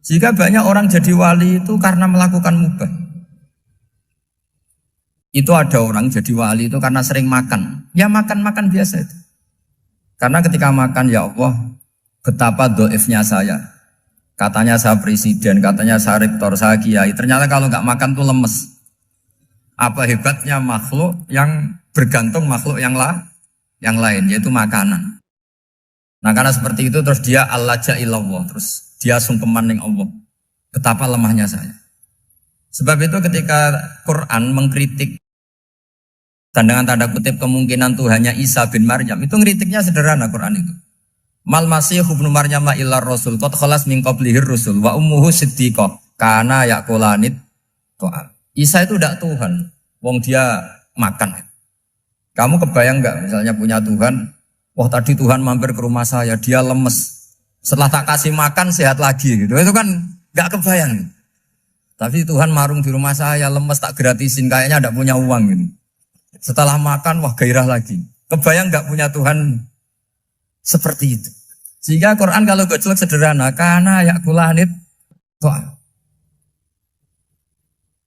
Jika banyak orang jadi wali itu karena melakukan mubah. Itu ada orang jadi wali itu karena sering makan. Ya makan-makan biasa itu. Karena ketika makan, ya Allah, betapa doifnya saya. Katanya saya presiden, katanya saya rektor, saya kiai. Ternyata kalau nggak makan tuh lemes. Apa hebatnya makhluk yang bergantung makhluk yang lain, yaitu makanan. Nah karena seperti itu terus dia al-laja ilallah, terus dia sungkeman ning Allah. Betapa lemahnya saya. Sebab itu ketika Quran mengkritik dan dengan tanda kutip kemungkinan Tuhannya Isa bin Maryam, itu ngeritiknya sederhana Quran itu. Mal masih ibnu Maryam illa rasul qad khalas min qablihir rusul wa ummuhu siddiqah kana yaqulanit ta'am. Isa itu tidak Tuhan, wong dia makan. Kamu kebayang nggak misalnya punya Tuhan, wah tadi Tuhan mampir ke rumah saya, dia lemes. Setelah tak kasih makan sehat lagi gitu. Itu kan nggak kebayang. Tapi Tuhan marung di rumah saya, lemes tak gratisin, kayaknya tidak punya uang gitu. Setelah makan, wah gairah lagi. Kebayang nggak punya Tuhan seperti itu. Sehingga Quran kalau gojlok sederhana, karena yakulanit ta'am.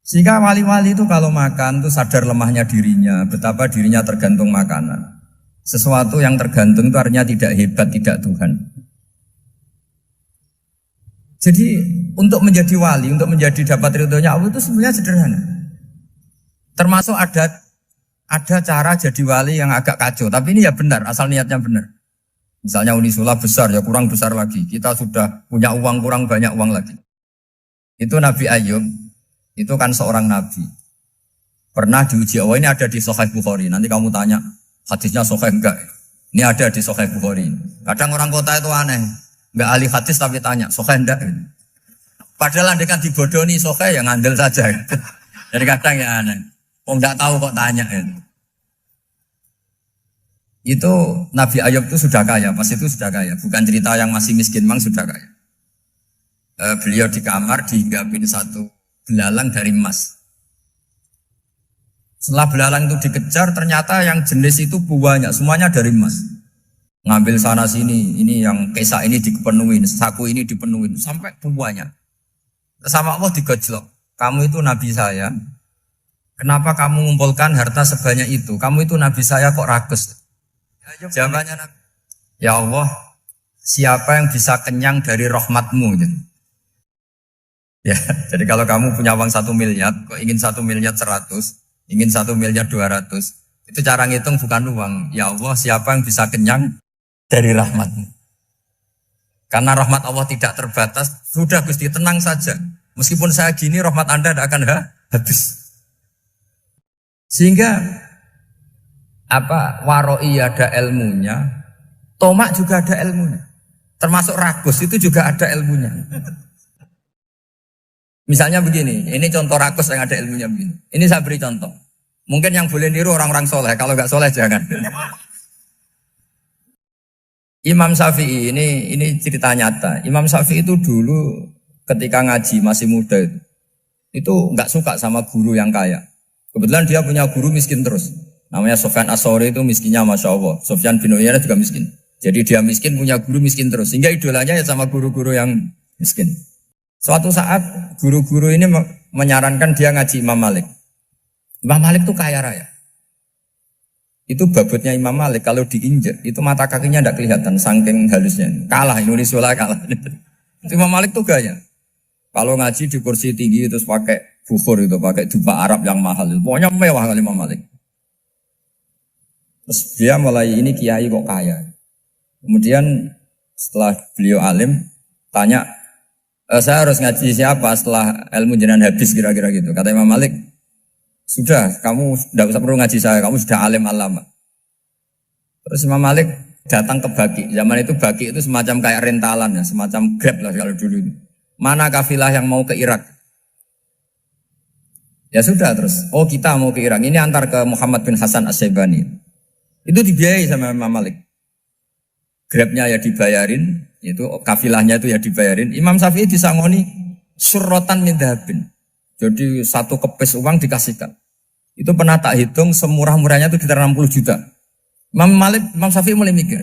Sehingga wali-wali itu kalau makan itu sadar lemahnya dirinya, betapa dirinya tergantung makanan. Sesuatu yang tergantung itu artinya tidak hebat, tidak Tuhan. Jadi untuk menjadi wali, untuk menjadi dapat ridhonya Allah itu sebenarnya sederhana. Termasuk ada cara jadi wali yang agak kacau, tapi ini ya benar, asal niatnya benar. Misalnya Unisula besar, ya kurang besar lagi. Kita sudah punya uang, kurang banyak uang lagi. Itu Nabi Ayub. Itu kan seorang nabi. Pernah diuji Allah, ini ada di Sahih Bukhari. Nanti kamu tanya, hadisnya Sahih enggak? Ini ada di Sahih Bukhari. Kadang orang kota itu aneh. Enggak ahli hadis tapi tanya, Sahih enggak? Padahal andai kan dibodohi Sahih, ya ngandel saja. Jadi kadang ya aneh. Oh enggak tahu kok tanya. Itu Nabi Ayub itu sudah kaya, pas itu sudah kaya. Bukan cerita yang masih miskin, memang sudah kaya. Beliau di kamar dihinggapin satu belalang dari emas. Setelah belalang itu dikejar, ternyata yang jenis itu banyak, semuanya dari emas. Ngambil sana sini, ini yang kesa ini dipenuhin, saku ini dipenuhin, sampai banyak. Sama Allah digojlok. Kamu itu nabi saya. Kenapa kamu mengumpulkan harta sebanyak itu? Kamu itu nabi saya kok rakus? Jawabannya Nabi, ya Allah, siapa yang bisa kenyang dari rahmatmu? Ya, jadi kalau kamu punya uang 1 miliar, kok ingin 1 miliar 100, ingin 1 miliar 200, itu cara ngitung bukan uang. Ya Allah, siapa yang bisa kenyang dari rahmatmu? Karena rahmat Allah tidak terbatas, sudah Gusti tenang saja. Meskipun saya gini, rahmat Anda tidak akan habis. Sehingga waroi ada ilmunya, tomak juga ada ilmunya. Termasuk ragus itu juga ada ilmunya. Misalnya begini, ini contoh rakus yang ada ilmunya begini. Ini saya beri contoh. Mungkin yang boleh niru orang-orang soleh, kalau nggak soleh jangan. Imam Syafi'i, ini cerita nyata. Imam Syafi'i itu dulu ketika ngaji masih muda itu nggak suka sama guru yang kaya. Kebetulan dia punya guru miskin terus. Namanya Sufyan As-Tsauri, itu miskinnya Masya Allah. Sufyan bin Uyainah juga miskin. Jadi dia miskin, punya guru miskin terus. Sehingga idolanya ya sama guru-guru yang miskin. Suatu saat guru-guru ini menyarankan dia ngaji Imam Malik. Imam Malik itu kaya raya. Itu babutnya Imam Malik kalau diinjek itu mata kakinya tidak kelihatan saking halusnya. Kalah Indonesia lah kalah. Imam Malik tuh gaya. Kalau ngaji di kursi tinggi terus pakai bukhur itu, pakai jubah Arab yang mahal. Pokoknya mewah kali Imam Malik. Terus dia mulai ini kiai kok kaya. Kemudian setelah beliau alim tanya, saya harus ngaji siapa setelah ilmu jenengan habis kira-kira gitu. Kata Imam Malik, sudah kamu tidak usah perlu ngaji saya, kamu sudah alim alama. Terus Imam Malik datang ke Baki. Zaman itu Baki itu semacam kayak rentalan ya, semacam Grab lah kalau dulu itu. Mana kafilah yang mau ke Irak? Ya sudah terus, oh kita mau ke Irak. Ini antar ke Muhammad bin Hasan As-Syaibani. Itu dibiayai sama Imam Malik. Grabnya ya dibayarin, itu kafilahnya itu ya dibayarin. Imam Syafi'i disangoni surrotan min dhahabin. Jadi satu kepes uang dikasihkan. Itu pernah tak hitung semurah-murahnya itu sekitar 60 juta. Imam Syafi'i mulai mikir,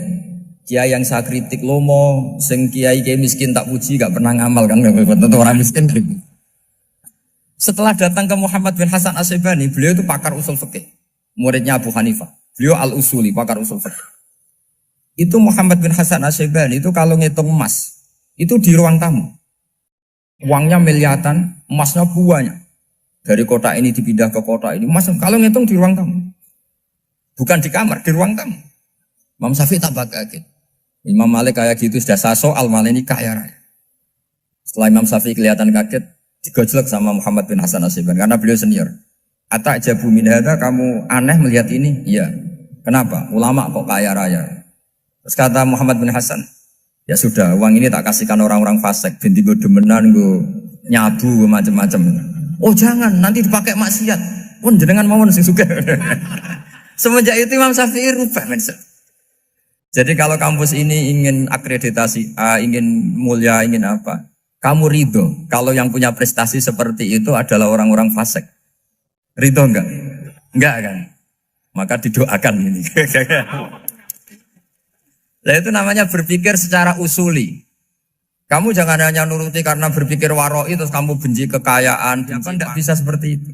kiai yang saya kritik lomo, sing kiai miskin tak puji, gak pernah ngamal kan, tentu orang miskin. Setelah datang ke Muhammad bin Hasan As-Syaibani, beliau itu pakar usul fikih, muridnya Abu Hanifah. Beliau al-usuli, pakar usul fikih. Itu Muhammad bin Hasan As-Syaibani itu kalau ngitung emas, itu di ruang tamu. Uangnya miliaran, emasnya banyak. Dari kota ini dipindah ke kota ini. Mas, kalau ngitung di ruang tamu. Bukan di kamar, di ruang tamu. Imam Syafi'i tambah kaget. Imam Malik kayak gitu sudah soal malah ini kaya raya. Setelah Imam Syafi'i kelihatan kaget, digojlok sama Muhammad bin Hasan Asyibani karena beliau senior. Atajabu min hadza, kamu aneh melihat ini? Iya. Kenapa? Ulama kok kaya raya. Terus kata Muhammad bin Hasan, ya sudah, uang ini tak kasihkan orang-orang fasik, binti gue demenan, gue nyabu, gue macam-macam. Oh jangan, nanti dipakai maksiat. Pun jenengan mawon sing sugih. Semenjak itu Imam Syafi'i rubah mindset. Jadi kalau kampus ini ingin akreditasi A, ingin mulia, ingin apa? Kamu ridho kalau yang punya prestasi seperti itu adalah orang-orang fasik. Ridho enggak? Enggak kan? Maka didoakan ini. Nah itu namanya berpikir secara usuli. Kamu jangan hanya nuruti karena berpikir waroi terus kamu benci kekayaan. Tidak bisa seperti itu.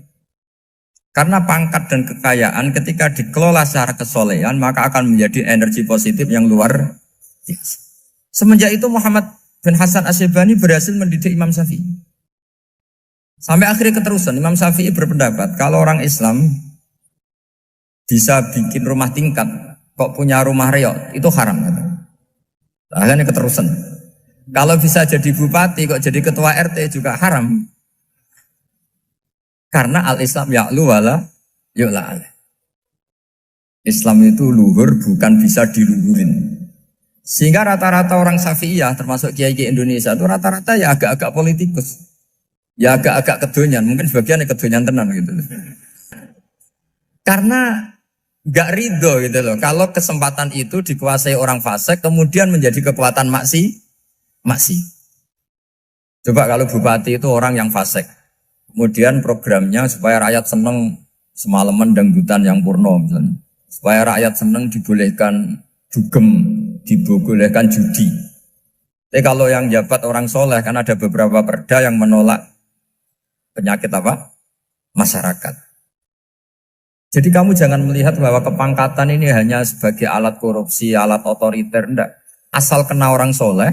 Karena pangkat dan kekayaan ketika dikelola secara kesolehan maka akan menjadi energi positif yang luar biasa. Semenjak itu Muhammad bin Hasan Asyibani berhasil mendidik Imam Syafi'i. Sampai akhirnya keterusan Imam Syafi'i berpendapat kalau orang Islam bisa bikin rumah tingkat kok punya rumah reot itu haram. Akhirnya keterusan. Kalau bisa jadi bupati kok jadi ketua RT juga haram. Karena al-Islam ya'lu wala yu'la alaih. Islam itu luhur bukan bisa diluhurin. Sehingga rata-rata orang Syafi'iyah termasuk kiai-kiai Indonesia itu rata-rata ya agak-agak politikus. Ya agak-agak kedonyan, mungkin sebagian kedonyan tenan gitu. Karena gak ridho gitu loh. Kalau kesempatan itu dikuasai orang fasik kemudian menjadi kekuatan maksi. Coba kalau bupati itu orang yang fasik. Kemudian programnya supaya rakyat seneng semalaman dangdutan yang purno misalnya. Supaya rakyat seneng dibolehkan dugem, dibolehkan judi. Tapi kalau yang jabat orang soleh kan ada beberapa perda yang menolak penyakit apa? Masyarakat. Jadi kamu jangan melihat bahwa kepangkatan ini hanya sebagai alat korupsi, alat otoriter. Enggak. Asal kena orang soleh,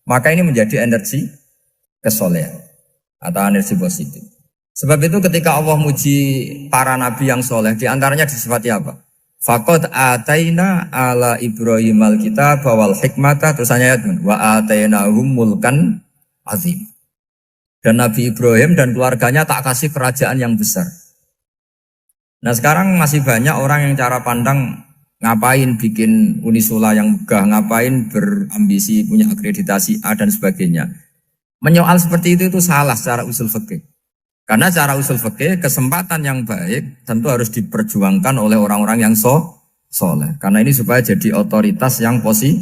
maka ini menjadi energi kesolehan atau energi positif. Sebab itu ketika Allah muji para nabi yang soleh, diantaranya disifati apa? Faqad ataina ala Ibrahim al-kitab wal hikmata, terusannya wa atainahum mulkan azim. Dan Nabi Ibrahim dan keluarganya tak kasih kerajaan yang besar. Nah sekarang masih banyak orang yang cara pandang ngapain bikin unisula yang megah, ngapain berambisi punya akreditasi A dan sebagainya. Menyoal seperti itu salah secara usul fikih. Karena secara usul fikih kesempatan yang baik tentu harus diperjuangkan oleh orang-orang yang soleh. Karena ini supaya jadi otoritas yang positif.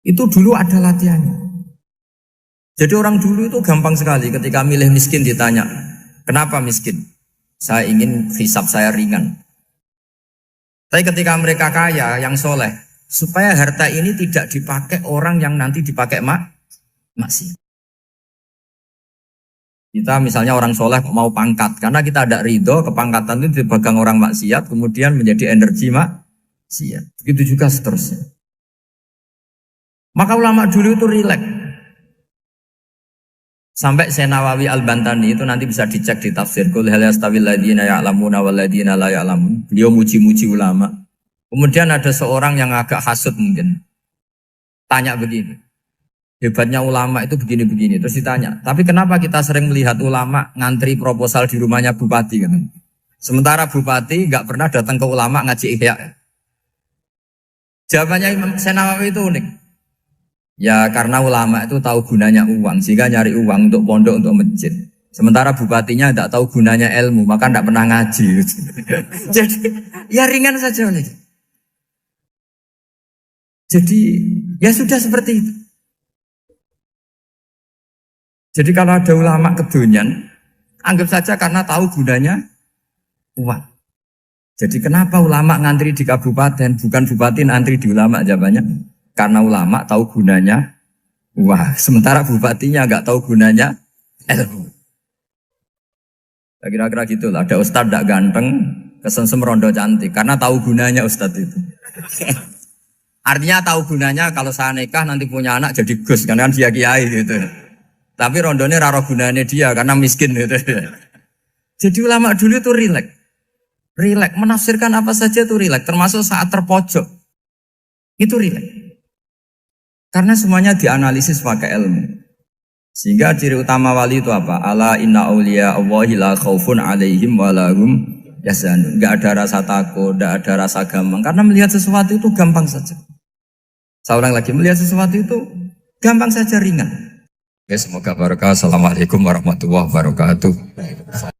Itu dulu ada latihannya. Jadi orang dulu itu gampang sekali ketika milih miskin ditanya, kenapa miskin? Saya ingin hisab saya ringan. Tapi ketika mereka kaya, yang soleh, supaya harta ini tidak dipakai orang yang nanti dipakai maksiat. Kita misalnya orang soleh mau pangkat, karena kita ada ridho, kepangkatan itu dipegang orang maksiat, kemudian menjadi energi maksiat. Begitu juga seterusnya. Maka ulama dulu itu rileks. Sampai Senawawi Al-Bantani itu nanti bisa dicek di tafsir. Qul hal yastawil ladzina ya'lamuna wal ladzina la ya'lamun. Beliau muji-muji ulama. Kemudian ada seorang yang agak hasut mungkin. Tanya begini. Hebatnya ulama itu begini-begini. Terus ditanya, tapi kenapa kita sering melihat ulama ngantri proposal di rumahnya bupati kan? Sementara bupati nggak pernah datang ke ulama ngaji ihya. Jawabannya Imam Senawawi itu unik. Ya karena ulama itu tahu gunanya uang, sehingga nyari uang untuk pondok, untuk masjid. Sementara bupatinya tidak tahu gunanya ilmu, maka tidak pernah ngaji. Jadi ya ringan saja. Jadi ya sudah seperti itu. Jadi kalau ada ulama kedonyan, anggap saja karena tahu gunanya uang. Jadi kenapa ulama ngantri di kabupaten, bukan bupati ngantri di ulama? Jawabannya karena ulama tahu gunanya uang. Sementara bupatinya nggak tahu gunanya ilmu. Kira-kira gitu lah. Ada ustadz tidak ganteng, kesensem rondo cantik. Karena tahu gunanya ustadz itu. Artinya tahu gunanya kalau saya nikah nanti punya anak jadi gus. Karena kan dia kiai gitu. Tapi rondone raro gunanya dia karena miskin gitu. Jadi ulama dulu itu rileks. Rileks menafsirkan apa saja itu rileks, termasuk saat terpojok. Itu rileks. Karena semuanya dianalisis pakai ilmu. Sehingga ciri utama wali itu apa? Ala inna awliya Allahi la khaufun alaihim walahum yahzanun. Enggak ada rasa takut, enggak ada rasa gampang. Karena melihat sesuatu itu gampang saja. Saya ulang lagi, melihat sesuatu itu gampang saja, ringan. Semoga barokah. Assalamualaikum warahmatullahi wabarakatuh.